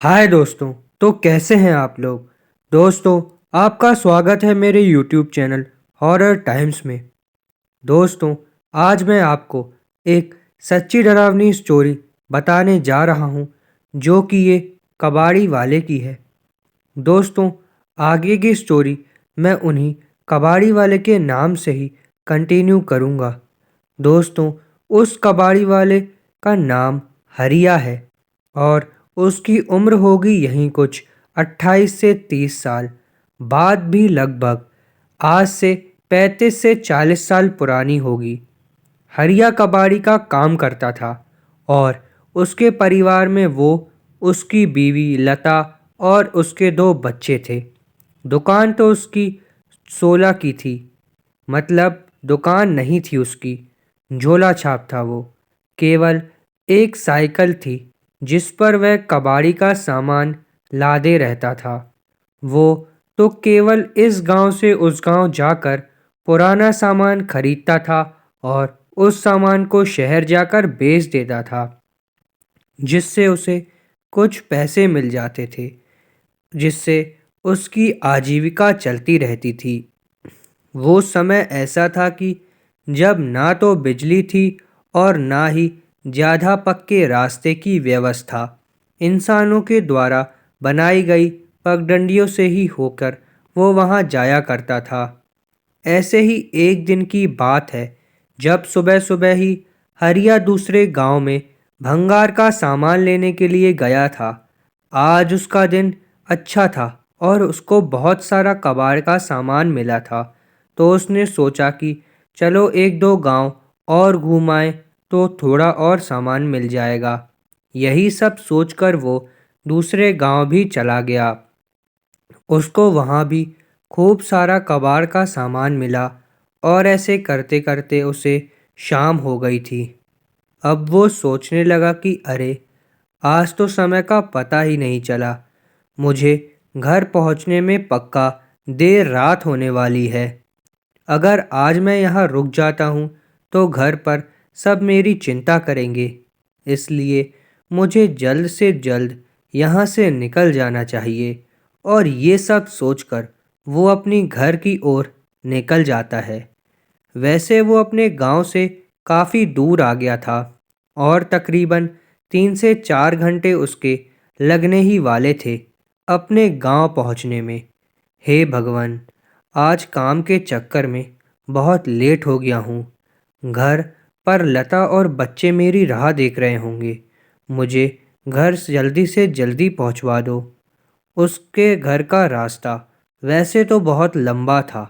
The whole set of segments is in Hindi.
हाय दोस्तों। तो कैसे हैं आप लोग। दोस्तों, आपका स्वागत है मेरे यूट्यूब चैनल हॉरर टाइम्स में। दोस्तों, आज मैं आपको एक सच्ची डरावनी स्टोरी बताने जा रहा हूं, जो कि ये कबाड़ी वाले की है। दोस्तों, आगे की स्टोरी मैं उन्हीं कबाड़ी वाले के नाम से ही कंटिन्यू करूंगा। दोस्तों, उस कबाड़ी वाले का नाम हरिया है और उसकी उम्र होगी यहीं कुछ 28 से 30 साल। बात भी लगभग आज से 35 से 40 साल पुरानी होगी। हरिया कबाड़ी का काम करता था और उसके परिवार में वो, उसकी बीवी लता और उसके दो बच्चे थे। दुकान तो उसकी 16 की थी, मतलब दुकान नहीं थी उसकी, झोला छाप था वो। केवल एक साइकिल थी जिस पर वह कबाड़ी का सामान लादे रहता था। वो तो केवल इस गांव से उस गांव जाकर पुराना सामान खरीदता था और उस सामान को शहर जाकर बेच देता था, जिससे उसे कुछ पैसे मिल जाते थे, जिससे उसकी आजीविका चलती रहती थी। वो समय ऐसा था कि जब ना तो बिजली थी और ना ही ज़्यादा पक्के रास्ते की व्यवस्था। इंसानों के द्वारा बनाई गई पगडंडियों से ही होकर वो वहाँ जाया करता था। ऐसे ही एक दिन की बात है, जब सुबह सुबह ही हरिया दूसरे गांव में भंगार का सामान लेने के लिए गया था। आज उसका दिन अच्छा था और उसको बहुत सारा कबाड़ का सामान मिला था। तो उसने सोचा कि चलो एक दो गांव और घूम आए तो थोड़ा और सामान मिल जाएगा। यही सब सोचकर वो दूसरे गांव भी चला गया। उसको वहाँ भी खूब सारा कबाड़ का सामान मिला और ऐसे करते करते उसे शाम हो गई थी। अब वो सोचने लगा कि अरे, आज तो समय का पता ही नहीं चला। मुझे घर पहुँचने में पक्का देर रात होने वाली है। अगर आज मैं यहाँ रुक जाता हूँ तो घर पर सब मेरी चिंता करेंगे। इसलिए मुझे जल्द से जल्द यहाँ से निकल जाना चाहिए। और ये सब सोचकर वो अपनी घर की ओर निकल जाता है। वैसे वो अपने गांव से काफ़ी दूर आ गया था और तकरीबन 3 से 4 घंटे उसके लगने ही वाले थे अपने गांव पहुंचने में। हे भगवान, आज काम के चक्कर में बहुत लेट हो गया हूँ। घर पर लता और बच्चे मेरी राह देख रहे होंगे। मुझे घर जल्दी से जल्दी पहुंचवा दो। उसके घर का रास्ता वैसे तो बहुत लंबा था,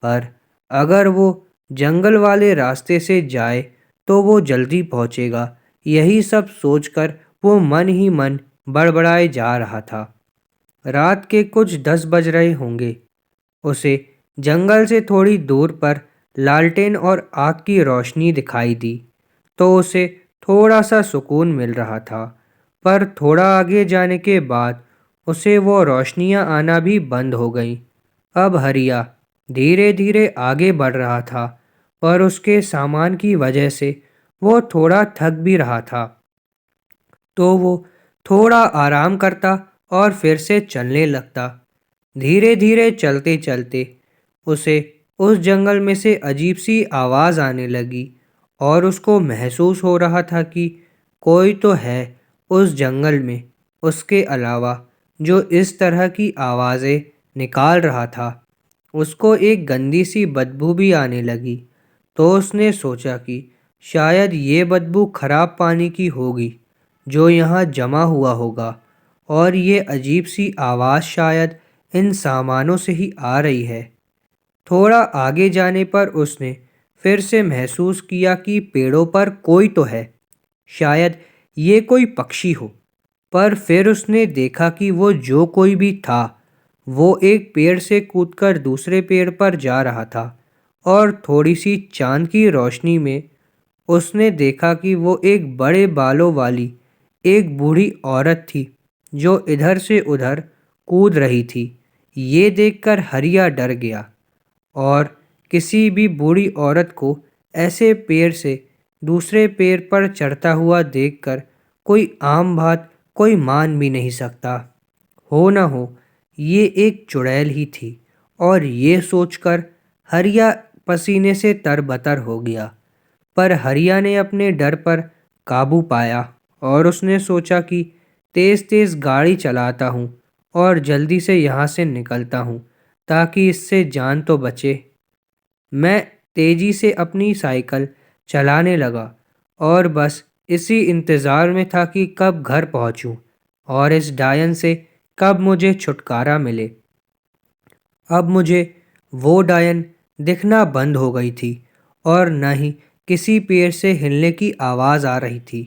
पर अगर वो जंगल वाले रास्ते से जाए तो वो जल्दी पहुंचेगा। यही सब सोचकर वो मन ही मन बड़बड़ाए जा रहा था। रात के कुछ 10 बज रहे होंगे। उसे जंगल से थोड़ी दूर पर लालटेन और आग की रोशनी दिखाई दी, तो उसे थोड़ा सा सुकून मिल रहा था। पर थोड़ा आगे जाने के बाद उसे वो रोशनियां आना भी बंद हो गईं। अब हरिया धीरे धीरे आगे बढ़ रहा था, पर उसके सामान की वजह से वो थोड़ा थक भी रहा था। तो वो थोड़ा आराम करता और फिर से चलने लगता। धीरे धीरे चलते चलते उसे उस जंगल में से अजीब सी आवाज़ आने लगी और उसको महसूस हो रहा था कि कोई तो है उस जंगल में उसके अलावा, जो इस तरह की आवाज़ें निकाल रहा था। उसको एक गंदी सी बदबू भी आने लगी। तो उसने सोचा कि शायद ये बदबू खराब पानी की होगी जो यहाँ जमा हुआ होगा, और ये अजीब सी आवाज़ शायद इन सामानों से ही आ रही है। थोड़ा आगे जाने पर उसने फिर से महसूस किया कि पेड़ों पर कोई तो है। शायद ये कोई पक्षी हो। पर फिर उसने देखा कि वो जो कोई भी था, वो एक पेड़ से कूदकर दूसरे पेड़ पर जा रहा था। और थोड़ी सी चांद की रोशनी में उसने देखा कि वो एक बड़े बालों वाली एक बूढ़ी औरत थी, जो इधर से उधर कूद रही थी। ये देखकर हरिया डर गया और किसी भी बूढ़ी औरत को ऐसे पेड़ से दूसरे पेड़ पर चढ़ता हुआ देखकर कोई आम बात कोई मान भी नहीं सकता। हो न हो ये एक चुड़ैल ही थी। और ये सोचकर हरिया पसीने से तरबतर हो गया। पर हरिया ने अपने डर पर काबू पाया और उसने सोचा कि तेज़ तेज़ गाड़ी चलाता हूँ और जल्दी से यहाँ से निकलता हूँ ताकि इससे जान तो बचे। मैं तेज़ी से अपनी साइकिल चलाने लगा और बस इसी इंतज़ार में था कि कब घर पहुँचूँ और इस डायन से कब मुझे छुटकारा मिले। अब मुझे वो डायन दिखना बंद हो गई थी और न ही किसी पेड़ से हिलने की आवाज़ आ रही थी।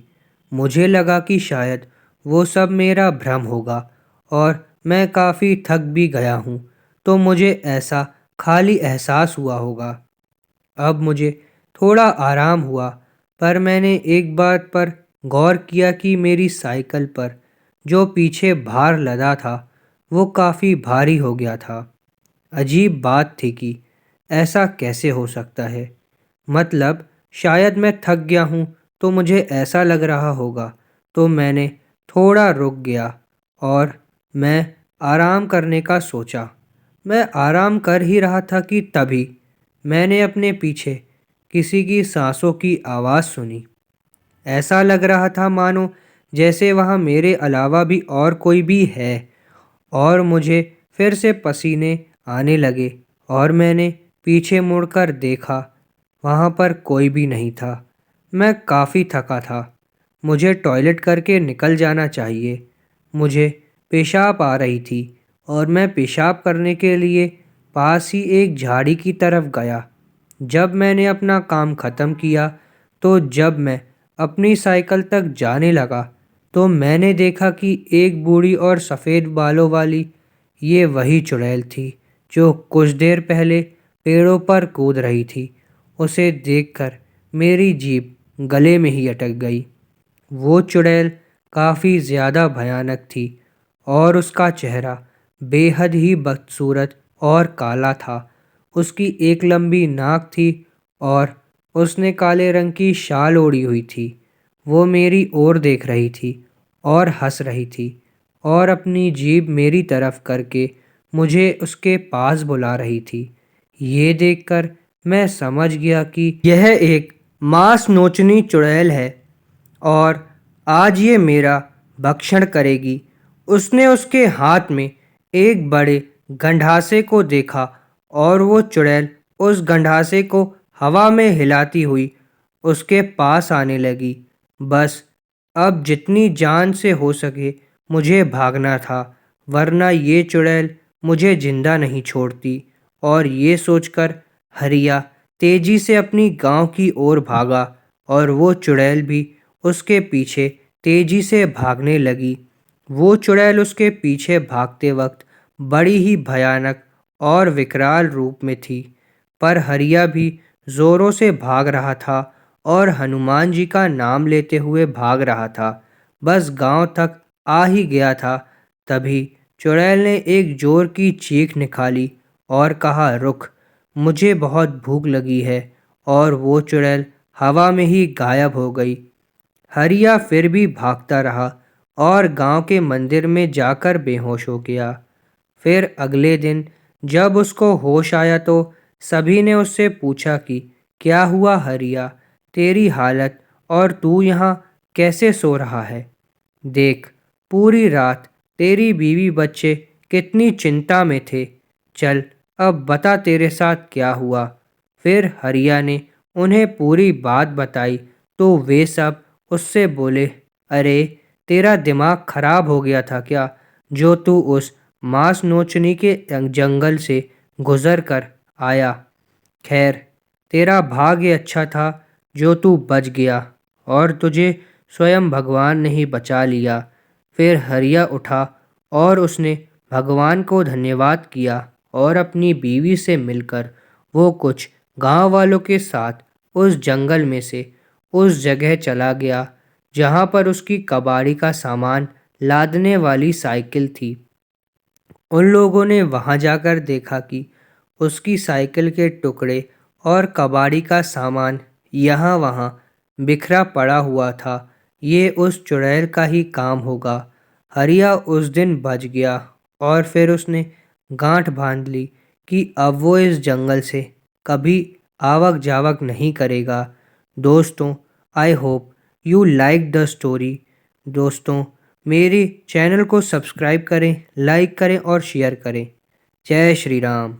मुझे लगा कि शायद वो सब मेरा भ्रम होगा और मैं काफ़ी थक भी गया हूँ, तो मुझे ऐसा खाली एहसास हुआ होगा। अब मुझे थोड़ा आराम हुआ, पर मैंने एक बात पर गौर किया कि मेरी साइकिल पर जो पीछे भार लदा था वो काफ़ी भारी हो गया था। अजीब बात थी कि ऐसा कैसे हो सकता है। मतलब शायद मैं थक गया हूँ तो मुझे ऐसा लग रहा होगा। तो मैंने थोड़ा रुक गया और मैं आराम करने का सोचा। मैं आराम कर ही रहा था कि तभी मैंने अपने पीछे किसी की सांसों की आवाज़ सुनी। ऐसा लग रहा था मानो जैसे वहाँ मेरे अलावा भी और कोई भी है। और मुझे फिर से पसीने आने लगे और मैंने पीछे मुड़कर देखा। वहाँ पर कोई भी नहीं था। मैं काफ़ी थका था। मुझे टॉयलेट करके निकल जाना चाहिए। मुझे पेशाब आ रही थी और मैं पेशाब करने के लिए पास ही एक झाड़ी की तरफ गया। जब मैंने अपना काम ख़त्म किया तो जब मैं अपनी साइकिल तक जाने लगा तो मैंने देखा कि एक बूढ़ी और सफ़ेद बालों वाली ये वही चुड़ैल थी जो कुछ देर पहले पेड़ों पर कूद रही थी। उसे देखकर मेरी जीभ गले में ही अटक गई। वो चुड़ैल काफ़ी ज़्यादा भयानक थी और उसका चेहरा बेहद ही बदसूरत और काला था। उसकी एक लंबी नाक थी और उसने काले रंग की शाल ओढ़ी हुई थी। वो मेरी ओर देख रही थी और हंस रही थी और अपनी जीभ मेरी तरफ करके मुझे उसके पास बुला रही थी। ये देखकर मैं समझ गया कि यह एक मांस नोचनी चुड़ैल है और आज ये मेरा भक्षण करेगी। उसने उसके हाथ में एक बड़े गंडासे को देखा और वो चुड़ैल उस गंडासे को हवा में हिलाती हुई उसके पास आने लगी। बस अब जितनी जान से हो सके मुझे भागना था, वरना ये चुड़ैल मुझे जिंदा नहीं छोड़ती। और ये सोचकर हरिया तेजी से अपनी गांव की ओर भागा और वो चुड़ैल भी उसके पीछे तेजी से भागने लगी। वो चुड़ैल उसके पीछे भागते वक्त बड़ी ही भयानक और विकराल रूप में थी, पर हरिया भी जोरों से भाग रहा था और हनुमान जी का नाम लेते हुए भाग रहा था। बस गांव तक आ ही गया था, तभी चुड़ैल ने एक जोर की चीख निकाली और कहा, रुक, मुझे बहुत भूख लगी है। और वो चुड़ैल हवा में ही गायब हो गई। हरिया फिर भी भागता रहा और गांव के मंदिर में जाकर बेहोश हो गया। फिर अगले दिन जब उसको होश आया तो सभी ने उससे पूछा कि क्या हुआ हरिया, तेरी हालत और तू यहाँ कैसे सो रहा है? देख, पूरी रात तेरी बीवी बच्चे कितनी चिंता में थे। चल अब बता तेरे साथ क्या हुआ। फिर हरिया ने उन्हें पूरी बात बताई तो वे सब उससे बोले, अरे तेरा दिमाग खराब हो गया था क्या, जो तू उस मांस नोचनी के जंगल से गुजर कर आया। खैर, तेरा भाग्य अच्छा था जो तू बच गया और तुझे स्वयं भगवान ने ही बचा लिया। फिर हरिया उठा और उसने भगवान को धन्यवाद किया और अपनी बीवी से मिलकर वो कुछ गांव वालों के साथ उस जंगल में से उस जगह चला गया जहां पर उसकी कबाड़ी का सामान लादने वाली साइकिल थी। उन लोगों ने वहां जाकर देखा कि उसकी साइकिल के टुकड़े और कबाड़ी का सामान यहाँ-वहाँ बिखरा पड़ा हुआ था। ये उस चुड़ैल का ही काम होगा। हरिया उस दिन बच गया और फिर उसने गांठ बांध ली कि अब वो इस जंगल से कभी आवक जावक नहीं करेगा। दोस्तों, I hope you like the story. दोस्तों, मेरे चैनल को सब्सक्राइब करें, लाइक करें और शेयर करें। जय श्री राम।